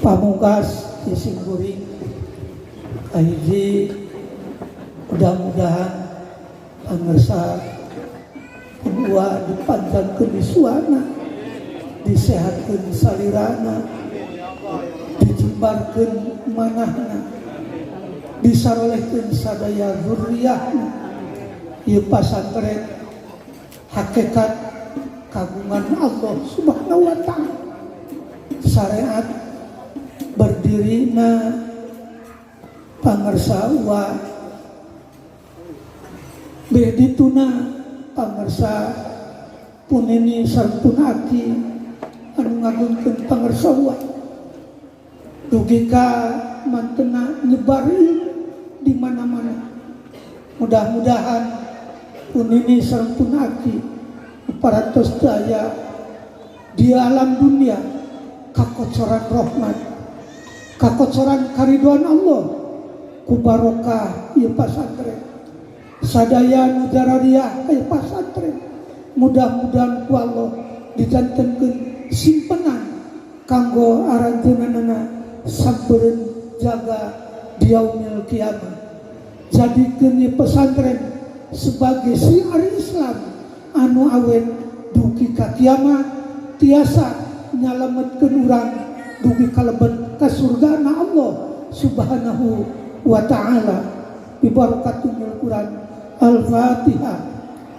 Pamungkas ising kuring kahiji mudah-mudahan pangersa kedua dipanjangkeun disuana disehatkeun salirana dijembarkeun manahna disarolehkeun sadaya zurriyahna ieu pasantren hakikat kagungan Allah Subhanahu wa taala syariat berdirina pangersa wa bedituna pangersa punini sarpunati anu ngagungkeun pangersa wa dugi ka mantena nyebar di mana-mana. Mudah-mudahan punini sarpunati paratos daya di alam dunia kakocoran rahmat kakocoran kariduan Allah ku barokah ieu pasantren sadaya nu darariah ieu pasantren mudah-mudahan ku Allah dijantenkeun simpenan kanggo aranjeunana sabeureun jaga di yaumil kiamat jadikeun ieu pesantren sebagai syiar Islam anu awen dugi ka kiamat tiasa nyalametkeun urang dugi kalebet ka surgana Allah Subhanahu wa ta'ala bi barakatil Quran Al-Fatihah.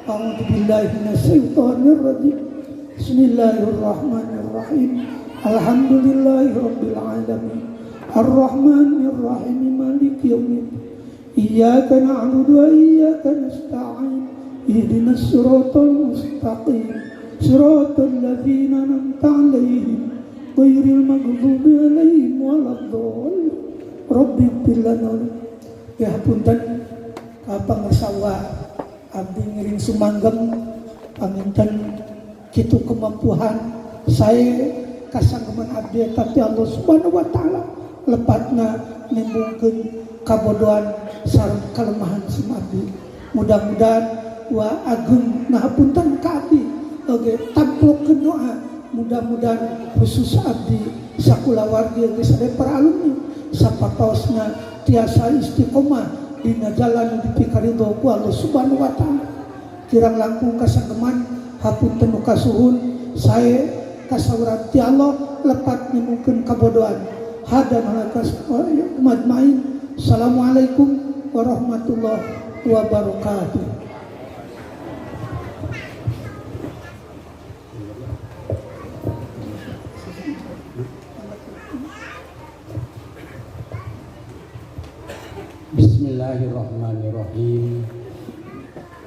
A'udzu billahi minasyaitonir rajim. Bismillahirrahmanirrahim. Alhamdulillahirabbil alamin. Arrahmanir rahim maliki yaumiddin. Iyyaka na'budu wa iyyaka nasta'in. Ihdinas siratal mustaqim. Siratal ladzina an'amta 'alaihim ghairil maghdubi 'alaihim waladdallin. Rabbi ighfir lana. Ya hapunten pangarsawa abdi ngiring sumanggem panginten kitu kemampuan saya kasanggeman abdi tapi Allah Subhanahu wa taala lepatna nimbungkeun kabodohan sareng kelemahan sim abdi. Mudah-mudahan wa agung ngahapunten ka abdi oge tamplokeun doa. Mudah-mudahan khusus abdi sakulawargi geus ade para alumni sapapaosna tiasa istiqomah dina jalan dipikaridho ku Allah Subhanahu wa taala. Kirang langkung kasanggeman hapunten nu kasuhun sae kasawuran ti Allah lepat nimungkeun kabodohan. Hada malakas majmain. Assalamualaikum warahmatullahi wabarakatuh. Bismillahirrahmanirrahim.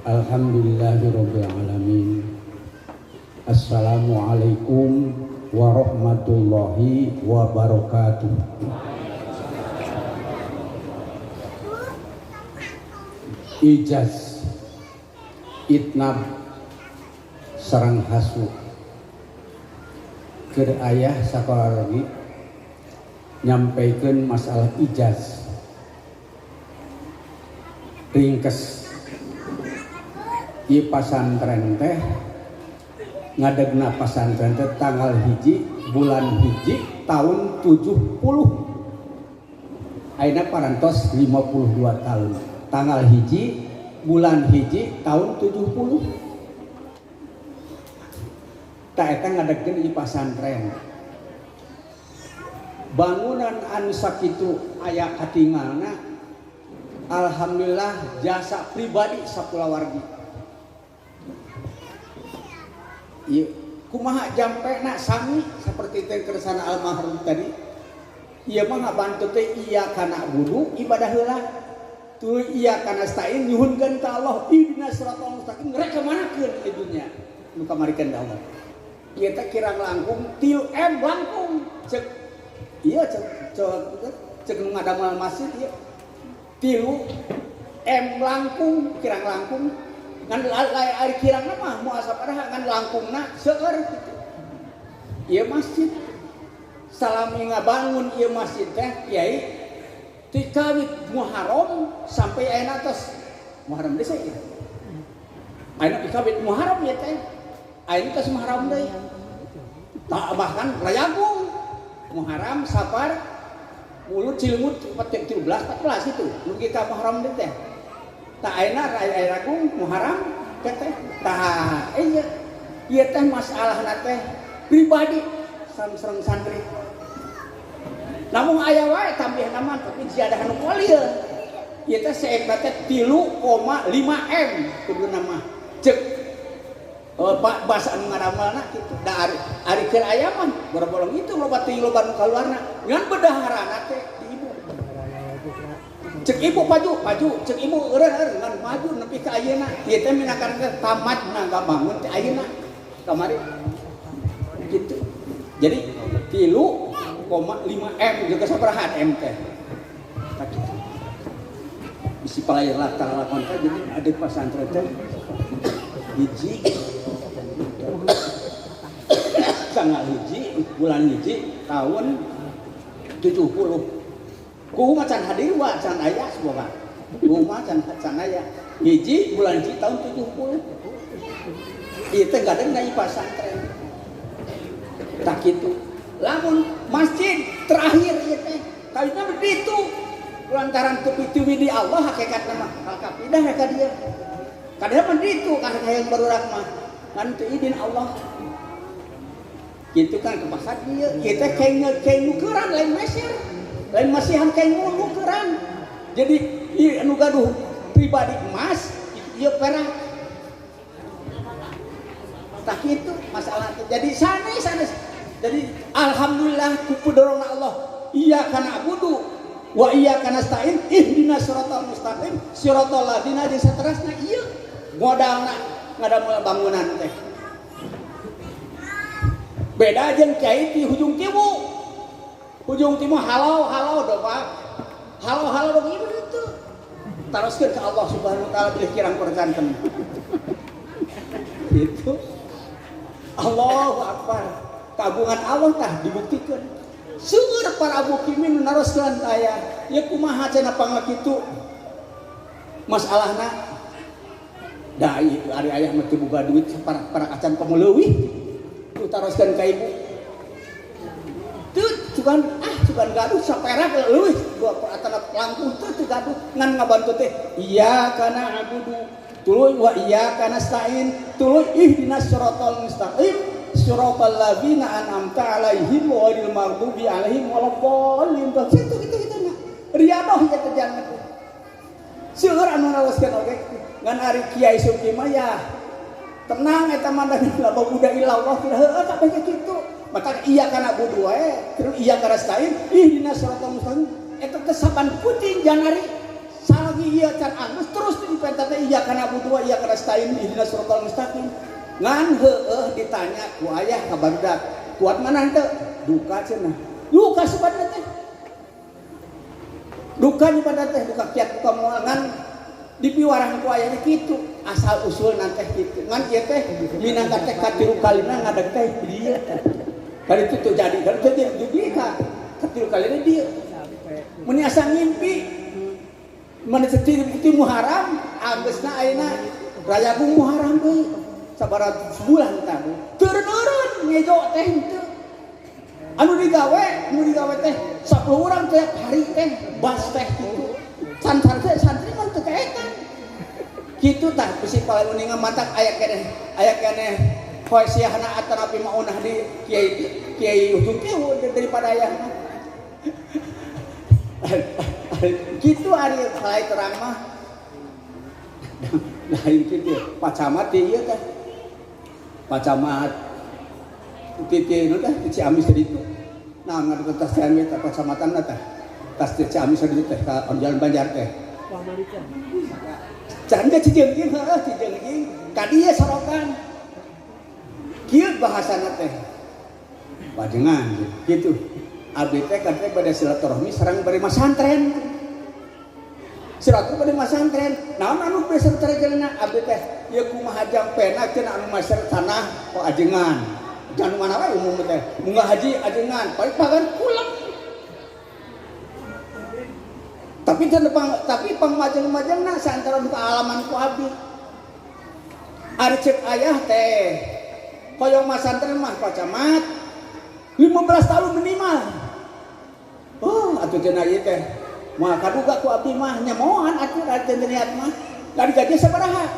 Alhamdulillahirabbil alamin. Assalamualaikum warahmatullahi wabarakatuh. Ijaz itnab sareng hasu keur aya sakolargi nyampaikeun masalah ijaz ringkes. Ieu pasantren teh ngadegna pasantren teh tanggal 1 bulan 1 tahun 70. Ayeuna parantos 52 tahun. Tanggal 1 bulan 1 tahun 70. Ta eta ngadegkeun ieu pasantren. Bangunan anu sakitu aya katingalna alhamdulillah jasa pribadi sakulawargi. Ieu kumaha jampena sami saperti teh kersana almarhum tadi. Ieu mah ngabantu teh iya kana wudu ibadah heula. Tu iya kana stain nyuhunkeun ka Allah ihdinas siratal mustaqim rek kamanakeun di dunya nu kamarikeun Allah. Ieu teh kirang langkung 3 M langkung cek ieu cek nu ngadamel masjid ieu 3 M langkung kirang langkung ngan ari kirangna mah moal saparaha ngan langkungna seueur kitu. Ieu masjid salami ngabangun ieu masjid teh Kiai ti kawit Muharram sampai ayeuna tos Muharram deui ieu. Ayeuna kawit Muharram ieu teh. Ayeuna tos Muharram deui. Bahkan Rayagung Muharram Safar Mulut Cilemut 13 14 itu nu kita Muharram deui teh. Tah ayeuna Rayagung Muharram teh tah ieu teh masalahna teh pribadi sareng santri. Namun aya wae tambih nama tapi ziyadah nu qalil. Ieu teh saepna teh 3,5 M kuduna mah. Cek bahasa anu ngaramalna kitu. Da ari keur aya mah boro-boro itu loba teuing loba nu kaluarna. Ngan bedaharana teh di ibu. Cek ibu maju, cek ibu eureun ngan maju nepi ka ayeuna. Ieu teh minakan tamatna ngabangun teh ayeuna. Kamari. Gitu. Jadi 3,5 M juga sabaraha M teh. Tak kitu. Bisi palayar lakon teh jadi ada pasantren teh hiji tanggal 1 bulan 1 tahun 70. Kuhu macan hadir wa can aya semoga. Kuhu macan aya hiji bulan 1 tahun 70. Ieu teh gadeng dari pasantren. Tak kitu. Lamun masjid terakhir ieu teh kayuna begitu lantaran teu pituwi di Allah hakikatna mah kapidah ka dia. Kadang mah ditu karena hayang barudak mah ngan teu izin Allah. Kitu kan kepasat ieu teh kain nukeran lain Mesir. Lain masihan kain nukeran. Jadi ieu anu gaduh pribadi emas ieu perak. Tak kitu masalah itu. Jadi sanes. Jadi alhamdulillah kupudorongna Allah. Iyyaka na'budu wa iyyaka nasta'in ihdinas siratal mustaqim siratal ladzina di saterasna ieu modalna ngadamel bangunan teh. Beda jeung kiai di hujung timur. Hujung timur halau do Pak. Allah ieu itu. Taroskeun ka Allah Subhanahu wa taala bilih kirang perjanten. Itu Allahu Akbar. Kagungan Allah tah dibuktikan. Seueur para mukimin naroskeun aya. Ya kumaha cenah pangakitu. Masalahna da ari aya mah teu boga duit para acan pamuleuwih. Tu taroskeun ka ibu. Teu cukan gaduh saperak leuwih dua atana langkung teu gaduh ngan ngabantu teh. Iya kana abudu tuluy wa iya kana nasta'in tuluy ihdinas siratal mustaqim siratal ladzina an'amta 'alaihim ghairil maghdubi 'alaihim waladdallin. Kitu na. Riyadoh ya terjana. Seueur anu naroskeun oge ngan ari Kiai Suki mah ya tenang eta mah la buda illallah heueuh kabeh kitu. Maka iya kana budu wae terus iya kana stain ihdinas siratal mustaqim eta teh saban puting janari salagi ieu can angus terus dipenta teh iya kana budu wae iya kana stain ihdinas siratal mustaqim ngan heueuh ditanya ku ayah ka barudak kuat mana henteu duka cenah duka sebenarnya teh duka nyepada teh duka kiat duka moal ngan dipiwarang ku ayahnya kitu asal usul teh kitu ngan ieu teh minangka teh katilu kalina ngadeg teh dieu kali itu terjadi kali itu jadi katilu kalina dieu mun asa ngimpi mun setir itu Muharram anggeusna ayeuna rayagung Muharram deui sabaratus bulan tadi turun ngejo teh henteu anu digawe teh 10 urang tiap hari teh bas teh kitu santri mah teu kaetan kitu tah bisi paling uninga matak aya keneh poesiahna atanapi maunah di kiai ujung kieu daripada aya kitu ari kalai terang mah lain kitu pacamat ieu teh pacamat titi nu teh Ciamis tadi itu nah ngadukeun tas Ciamis teh pacamatan teh tas Ciamis tadi teh ka Jalan Banjar teh can ge cijeungking heueuh cijeungking ka dieu sorokan kieu bahasana teh pajengan gitu abdi teh kan teh bade silaturahmi sareng bari masantren silaturahmi bade masantren naon anu beser tarejeunna abdi teh ieu kumaha jampena cenah anu maser tanah kok ajengan jangan mana wae umum teh munggah haji ajengan paling pagan pulang tapi pangmajeng-majengna saantara duka alaman ku abdi ari ceuk ayah teh koyong masantren mah pacamat 15 tahun minimal atuh cenah ieu teh moal kaduga ku abdi mah nyamoan atuh ari teh niat mah dari gaji sabaraha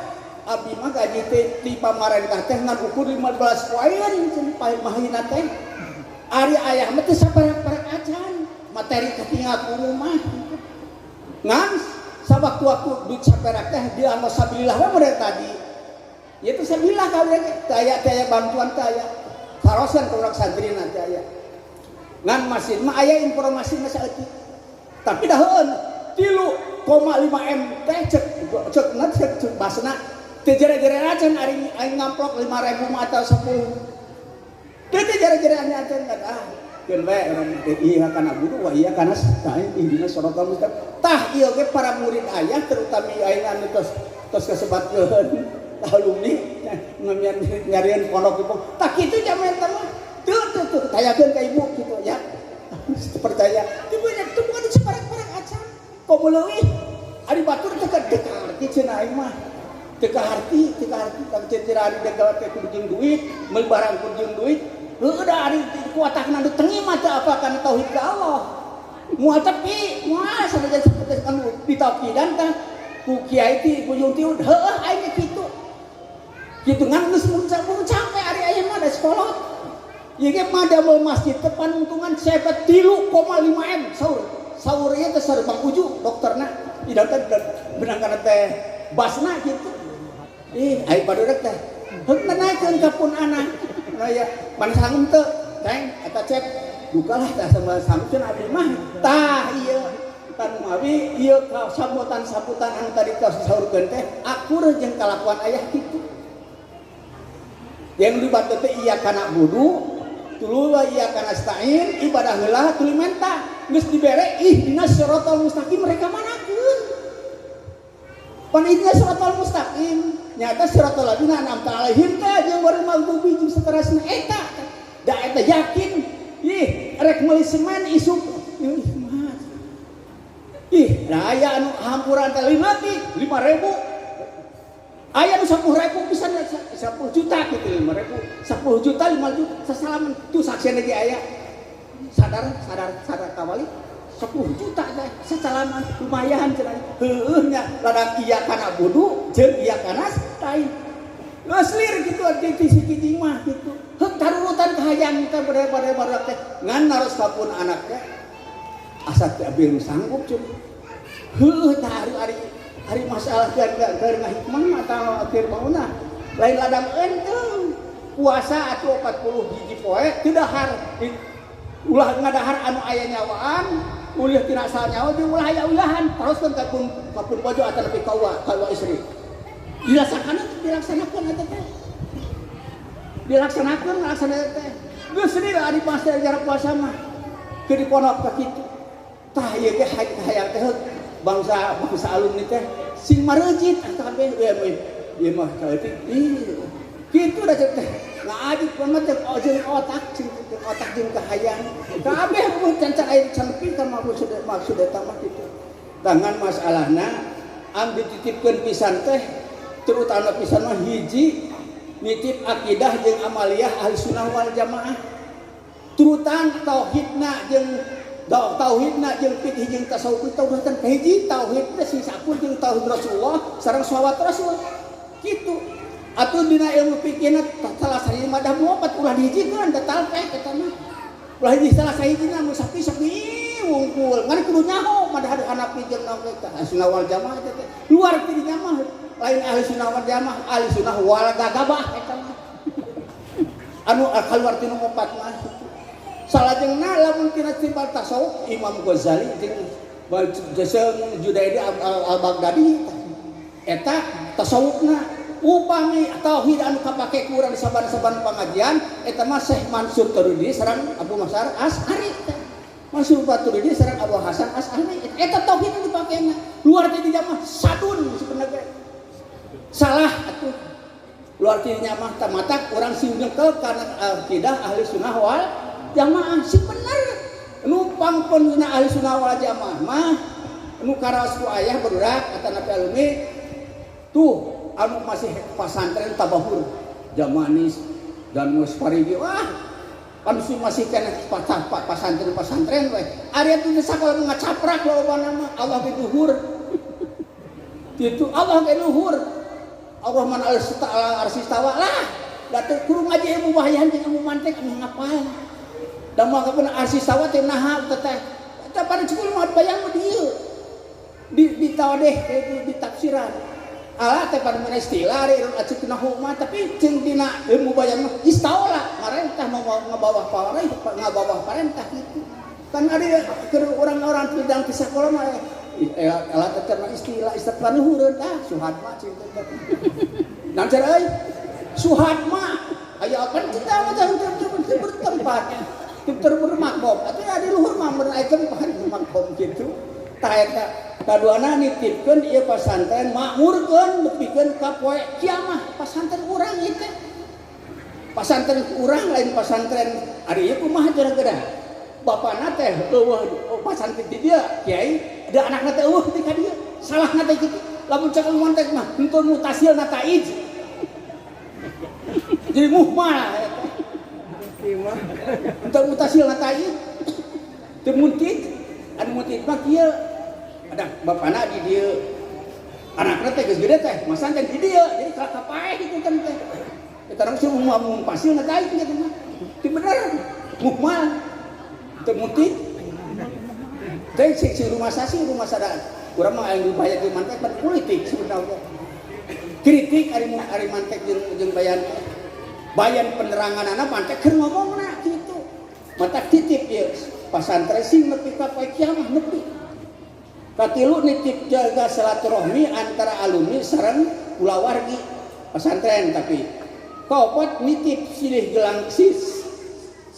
abdi mah gaji teh di pamarentah teh ngan ukur 15 poin cenah mahina teh ari ayah mah teh sabarak-barak acan materi ketinggal ku rumah ngan sawaktu-waktu duit saperak teh dia anu sabilillah we model tadi ieu teh sabilillah kabeh teh bantuan teh aya karosan ka urang santri nanti aya ngan masjid mah aya informasi mah saeutik tapi daheun 3,5 M teh cek basna teu jere-jere acan ari ngamplok 5.000 mah atau 10 teu jere-jere acan keun we urang iya kana guru wa iya kana stain ihdinas siratal mustaqim tah ieu ge para murid ayah terutama ayeuna anu tos kasebatkeun alumni ngamian nyarian pondok itu tak kitu jaman teh mah teu tayakeun ka ibu kitu ya percaya ibu nya teu bukan separek-parek acan komuleuih ari batur teh ka arti cenah aing mah teu ka arti ka cetira ari dagawe teh kudu jeung duit meuli barang kudu jeung duit heueuh da ari kuatakna nu tengi mah teu apa kana tauhid ka Allah moal tepi moal sanajan saperti anu ditauhidan tah ku kiai ti ku yung ti heueuh aing kitu kitu ngan geus mun capek ari aya mah da sekolah ieu ge mah da masjid teh panuntungan sepet 3,5 M saur ieu teh saur Bang Uju dokterna ieu teh benangkana teh basna kitu ai barudak teh heuk naikeun ka pun anak aya pan sangem teu teng eta cek dukalah tah sama sampeun abdi mah tah ieu tan mawi ieu sambutan anu tadi saurkeun teh akur jeung kalakuan ayah kitu yang dibantu teh iya kana wudu tuluy iya kana stain ibadah heula tuluy mentah geus dibere ihdinas siratal mustaqim mereka manakeun. Pan ihdinas siratal mustaqim nyata siratal ladzina an'amta 'alaihim teh jeung warul maghdubi jeung saterasna eta. Da eta yakin ih rek meuli semen isuk ih mah. Ih da aya anu hampuran teh 5.000 aya nu 10.000 pisan 10 juta gitu 5.000 10 juta 5 juta sasalaman tu saksian lagi aya sadar kawali 10 juta teh sasalaman lumayan cenah heueuh nya ladang ieu kana budu jeung ieu kana lain geus lir kitu di siki mah kitu heuk tarurutan kahayang teh bade teh ngan naros kapun anak teh asa teh abdi sanggup cenah heueuh tah hari masalah keur ngahikmah atau akhir mauna lain ladang enteu puasa atuh 40 hiji poe teu dahar ulah ngadahar anu aya nyawaan ulih tina asal nyawa jeung ulah aya ulahan teruskeun kapun bojo atau lebih kawa istri dilaksanakeun eta teh dilaksanakeun teh geus deui ari pas acara puasa mah keur diponok ka kitu tah ieu teh hayang teh bangsa alumni teh sing mareujit kabeh ieu mah kaleutik kitu da teh ngaadit banget teh otak jeung kahayang kabeh cancan aya canepin ka maksud eta mah kitu dengan masalahna am dititipkeun pisan teh terutama pisan mah hiji nitip akidah jeung amaliyah ahli sunnah wal jamaah turutan tauhidna jeung fikih jeung tasawuf tauhidan hiji tauhidna sing sakur jeung tauhid Rasulullah sareng shalawat Rasul kitu atuh dina ilmu fikihna salah sahiji madah muapat ulah dihijikeun da talpeh eta mah ulah di salah sahijina mun sapi wungkul ngan kudu nyaho madah Hanafi jeung Ahlussunnah wal Jamaah teh luar ti dinya mah lain Ahlussunnah wal Jamaah Ahlussunnah wal gagabah eta mah anu kaluar ti nu opat mah salajengna lamun tina sifat tasawuf Imam Ghazali jeung Junaidi al-Baghdadi eta tasawufna upami tauhid anu kapake kurang di saban-saban pengajian eta mah Syekh Mansur Turidi sareng Abu Masar Asy'ari Mansur Turidi sareng Abu Hasan Asy'ari eta tauhid anu dipakena luar ti dinya mah sadun sebenarnya salah atuh luar ti dinya mah tamatak urang sing nyekel kana akidah ahli sunnah wal jamaah si bener numpang pun ahli sunnah wal jamaah mah nu karaos ku ayah berurak kata Nabi alumni tuh anu masih pasantren tabahur jamanis dan musparigi wah kan masih kena pasantren we area teh sakala ngacaprak lobana mah Allah ge luhur kitu Allah ge luhur Allah man al-arsistawa lah datu kudu ngaji ilmu wahyan jeung ilmu mantek anu ngapal da mah kapan arsistawa teh naha teteh eta pada cukul mah bayang dieu di tawadeh di tafsiran ala teh pada mana istilah ari acik nahu mah tapi jeung dina ilmu bayan mah istaula marentah ngabawah parentah kitu kan ari keur orang-orang bidang di sekolah mah ala teh kana istilah luhureun suhat mah cinta dan cara euy suhat mah aya apa kita mah bertempat bermakom atuh adi luhur mah mun aya tempat makom kitu tah eta kaduana nitipkeun ieu pasantren makmurkeun nepikeun ka poe kiamah pasantren urang ieu teh pasantren urang lain pasantren ari ieu kumaha gara-gara bapana teh eueuh pasantren di dieu kiai da anakna teh eueuh ti ka dieu salahna teh kitu lamun cek mantek mah henteu mutasilna taij jadi muhmal eta imah henteu mutasilna taij teu muntit anu muntit mah kieu ada bapana di dia anaknya teh geus gede teh masan teh di dia jadi kapae gitu kan teh kita orang suruh ngomong pasil ngatain gitu mah itu bener muhmal teu mutit teh si rumah sadar urang mah anu bayar di mantek pan politik sebenarnya kritik ari mantek jeung bayan peneranganana mantek keur ngomongna kitu mantek titip ieu pasantren sing nepi ka poe kiamah nepi katilu nitip jaga silaturahmi antara alumni sareng kulawargi pesantren tapi kaopat nitip silih gelang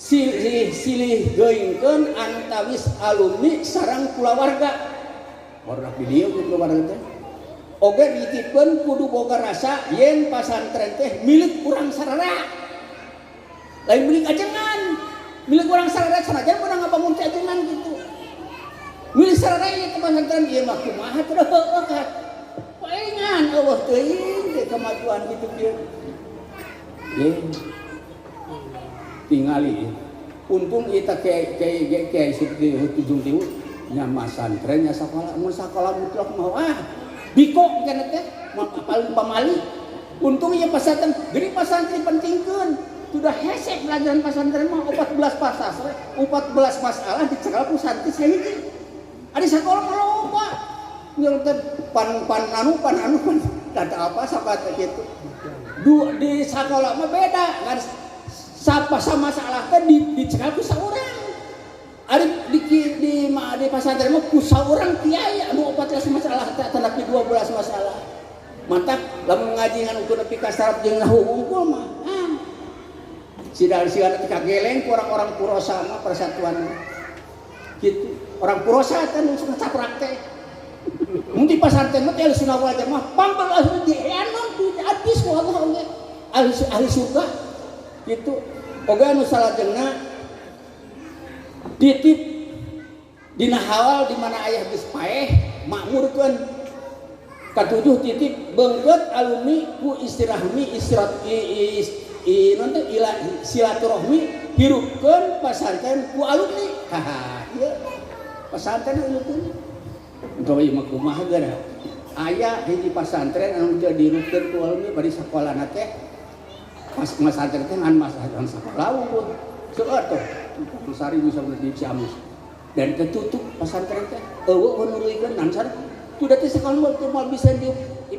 silih geuingkeun antawis alumni sareng kulawarga. Barudak di dieu kulawarga teh. Oge dititipkeun kudu boga rasa yen pasantren teh milik urang sararea. Lain milik ajengan. Milik urang sararea sanajan meunang ngabangun teh ajengan gitu. Milik sararea teh pasantren ieu mah kumaha teh heueuh kan. Paengan eueuh teuing teh kemajuan kitu kieu. Ye. Tingali. Untung kita kayak seperti ujung tiu nya masantren nya sakola mun sakola mutlak mah biko kana teh paling pamali. Untung ieu pasantren geuning pasantren pentingkeun. Sudah hese pelajaran pasantren mah 14 pasasre, 14 masalah dicegal ku santri sahiji. Adi sakola mah loba. Nyeun teh pan anu data apa sapat kitu. Di sakola mah beda, ngan sapa sama masalah teh dicegal ku saurang. Ari di pasantren mah ku saurang kiai anu 14 masalah teh tanda 12 masalah. Mantap lamun ngaji ngan ukur nepi ka saraf jeung nahu unggul mah. Sidal-sidal kageleng ku orang-orang Purosa mah persatuan gitu. Orang Purosa teh nu suka caprak teh. Mun di pasantren mah teh Sunnah wal Jamaah pambal ahli di enon di hadis ku Allah oge. Ahli surga gitu. Oge anu salajengna titip dina halal di mana aya geus paeh makmurkeun. Katujuh titip beungkeut alumni ku istirahmi silaturahmi hirupkeun pasantren ku alumni. Haha, ieu pasantren alumni. Engko ieu mah kumaha geura? Aya hiji pasantren anu teu dirupkeun ku alumni bari sakolana teh. Pas pasantren teh ngan masalah sakola unggul. Seueur tuh. Sari bisa di Ciamis. Dan tertutup pasantren teh. Eueuh nuruykeun nansar. Tuda teh sekolah mah bisa di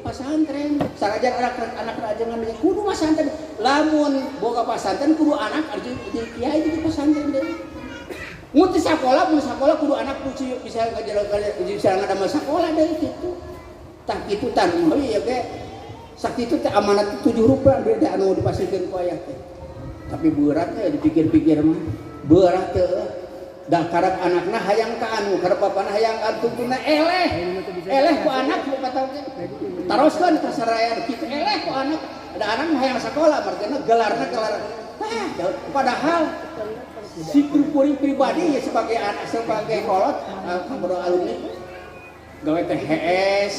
pasantren. Sarajan anak ajengan kudu pasantren. Lamun boga pasantren kudu anak arti kiai di pasantren deui. Mun teu sakola kudu anak kudu bisa ngadamel sakola deui kitu. Tah kitu tan ieu ge sakitu teh amanat 7 rupiah beda anu dipasikeun ku aya teh. Tapi berat teh dipikir-pikir mah. Berat teh da karep anakna hayang ka anu, karep bapana hayang ka tuntuna eleh ku anak ku kata teh. Taroskeun ka saraya kitu eleh ku anak. Ada anak mah hayang sakola margana gelarna gelar. Padahal si kuring pribadi ya sebagai anak sebagai kolot kamu alumni gawe teh HS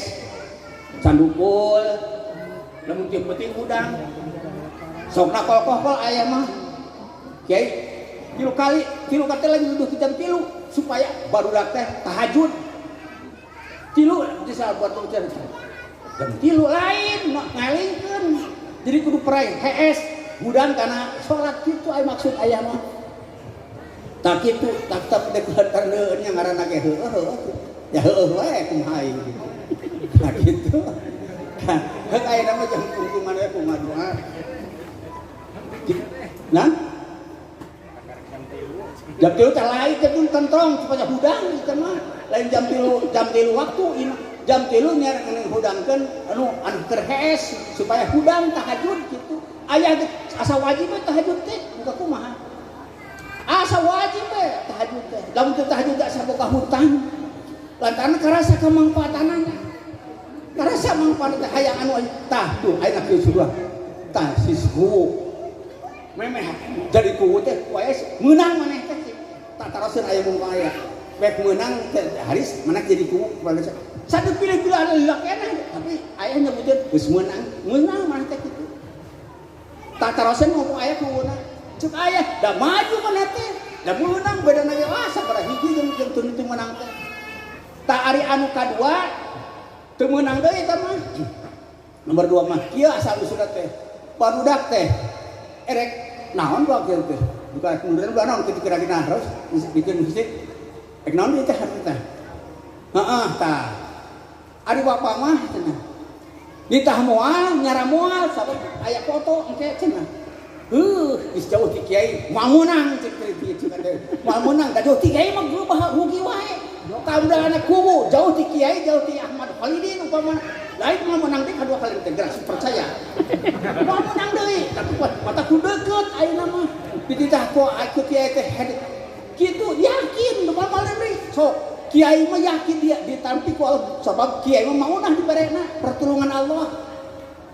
candukul lamun teu penting udang sok nakol-kol aya mah kiai tilu kali lagi duduk jam 3 supaya barudak teh tahajud 3 bisa buat ujar jam 3 lain ngalingkeun jadi kudu perai HS budang kana salat kitu aya maksud aya mah tak kitu tak deketan nya ngaranna ge heueuh ya heueuh wae kumaha ieu nah kitu hek aya nama jam kuntungan we kumaha doa nah jam 3 teh lain teh pun kentrong supaya hudang kitu mah lain jam 3 waktu jam 3 nya hudangkeun anu keur hees supaya hudang tahajud kitu aya asa wajib tahajud teh buka kumaha asa wajib tahajud teh lamun teu tahajud tak saboga hutang lantaran karasa kemanfaatanana karasa manfaat teh hayang anu tah tuh aya kieu sudah tah sisgu memeh jadi kuwu teh wae meunang maneh teh tak taroseun aya mung aya bek meunang teh haris manak jadi kuwu satu pilih-pilih anu lak eneh tapi aya nyebutkeun geus meunang maneh teh kitu tak taroseun ngomong aya kuwuna cuk aya da maju maneh teh da meunang bedana ge sabaraha hiji jeung teu menang teh tak ari anu kadua teu meunang deui eta mah nomor 2 mah kieu asal usulna teh barudak teh erek naon bae kieu teh bukan kemudian naon kitu kira-kira harus bikin musik ek naon ieu teh tah heeh tah ari bapa mah cenah ditah moal nyara moal sabab aya foto engke cenah geus jauh ti kiai moal meunang cek kitu kan moal meunang da jauh ti kiai mah rugi wae kamdana kubu jauh ti kiai jauh ti Ahmad Khalidin umpamana lain moal meunang teh kadua kali teh gerak percaya moal meunang deui tapi mata ku deukeut ayeuna mah dititah ko aku kiai teh kitu yakin depan malam ni sok kiai mah yakin dia ditampi ku Allah sebab kiai mah maunah dibarena pertolongan Allah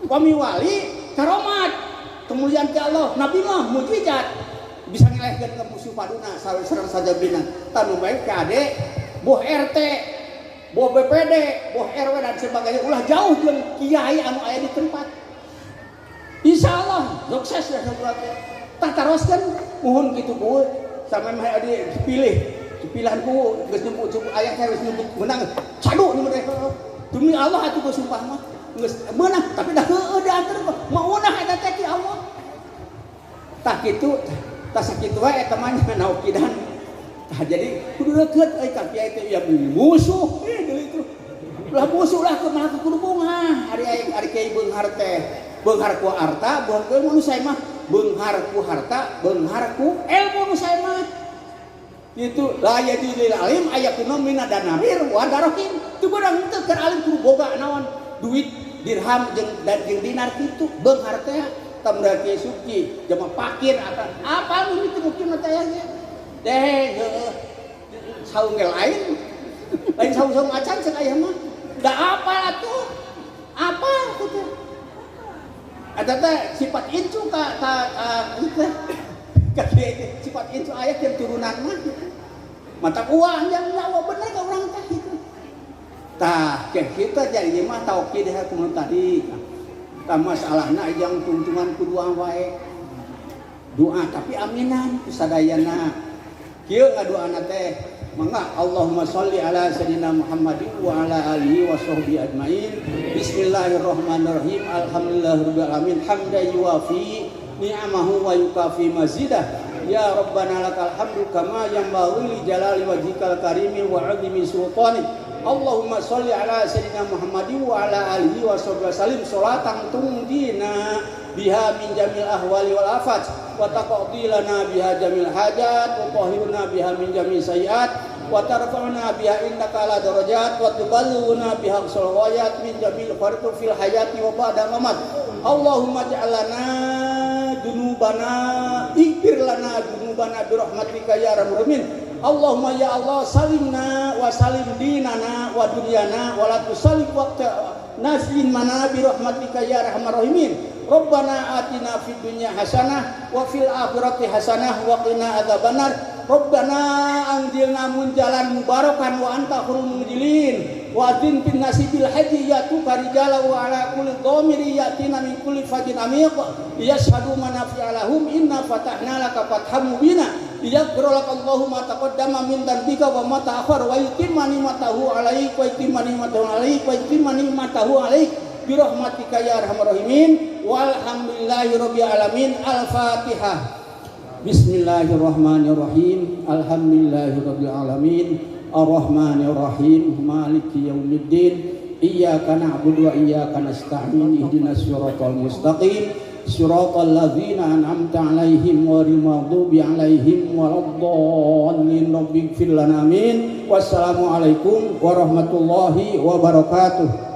kami wali karomat kemuliaan ke Allah nabi mah mujizat bisa ngelehkeun ke musuh paduna sareng saja bina tanu bae kade boh RT boh BPD boh RW dan sebagainya ulah jauh jeung kiai anu aya di tempat insyaallah sukses ya saudara tak teruskan mohon gitu ku sampai mah adi dipilihan ku geus nyebut aya geus nyebut menang cadu nu mereka demi Allah atuh geus sumpah mah geus meunang tapi dah heueuh diantar maunah eta teh ki Allah tak kitu tak sakitu wae eta mah naukidan tah jadi kudu deukeut euy ka kiai teh ya musuh deui itu lah musuh lah kumaha kudu bunga ari kiai beunghar teh beunghar ku harta beunghar ku saya mah beunghar ku harta beunghar ku ilmu nu saya mah itu la yadilil alim ayatuna minadanarir wa darohim teu beurang teu keur alim kudu boga naon duit dirham jeung dinar kitu beunghar teh tamda kieu suci jama pakir apa nu itu mungkin teh nya deh saung ge lain saung acan ceuk aya mah da apa atuh apa kitu ada teh sifat incu ka sifat incu aya yang turunan mah mata uang yang nyawa bener ka urang teh kitu tah kita jadi mah taukid hakum tadi tah masalahna ajang tungtungan kuduang wae doa tapi aminan kusadayana kieu ngadoana teh mangga Allahumma sholli ala sayyidina Muhammadin wa ala alihi wa sahbihi ajmain bismillahirrahmanirrahim alhamdulillahirabbil alamin hamdan yuwafi ni'amahu wa yukafi mazidah ya rabbana lakal hamdu kama yanbaghi li jalali wajhikal karimi wa 'azimi sultanik Allahumma sholli ala sayyidina Muhammadin wa ala alihi wa sahbihi wasallim sholatan tungdina biha min jamil ahwali wal afat wa taqdi lana biha jamil hajat wa tahhirna biha min jamil sayiat wa tarfa'na biha indaka ala darajat wa tuballighuna biha ghayat min jamil farqu fil hayati wa ba'da mamat Allahumma ja'alna dunubana ighfir lana dunubana bi rahmatika ya arhamar rahimin Allahumma ya Allah salimna wa salim dinana wa dunyana wa la tusallim waqta naslin mana bi rahmatika ya arhamar rahimin Rabbana atina fid dunya hasanah wa fil akhirati hasanah wa qina adzabannar Rabbana anzilna munjalan mubarakan wa anta khairul munjilin wa atin bin nasibil haji yatu karijala wa ala kulli dhamiri yatina min kulli fajin amiq yashhadu manafi'a lahum inna fatahna laka fatham mubina yaghfir lak Allahumma taqaddama min dhanbika wa ma ta'akhkhar wa yutimma ni'matahu 'alaik wa yutimma ni'matahu 'alaik wa yutimma ni'matahu 'alaik bi rahmatika ya arhamar rahimin walhamdulillahirabbil alamin al-fatihah bismillahirrahmanirrahim alhamdulillahirabbil alamin arrahmanirrahim maliki yaumiddin iyyaka na'budu wa iyyaka nasta'in ihdinas siratal mustaqim siratal ladzina an'amta 'alaihim ghairil maghdubi 'alaihim waladdallin rabbighfir lana amin wassalamu alaikum warahmatullahi wabarakatuh.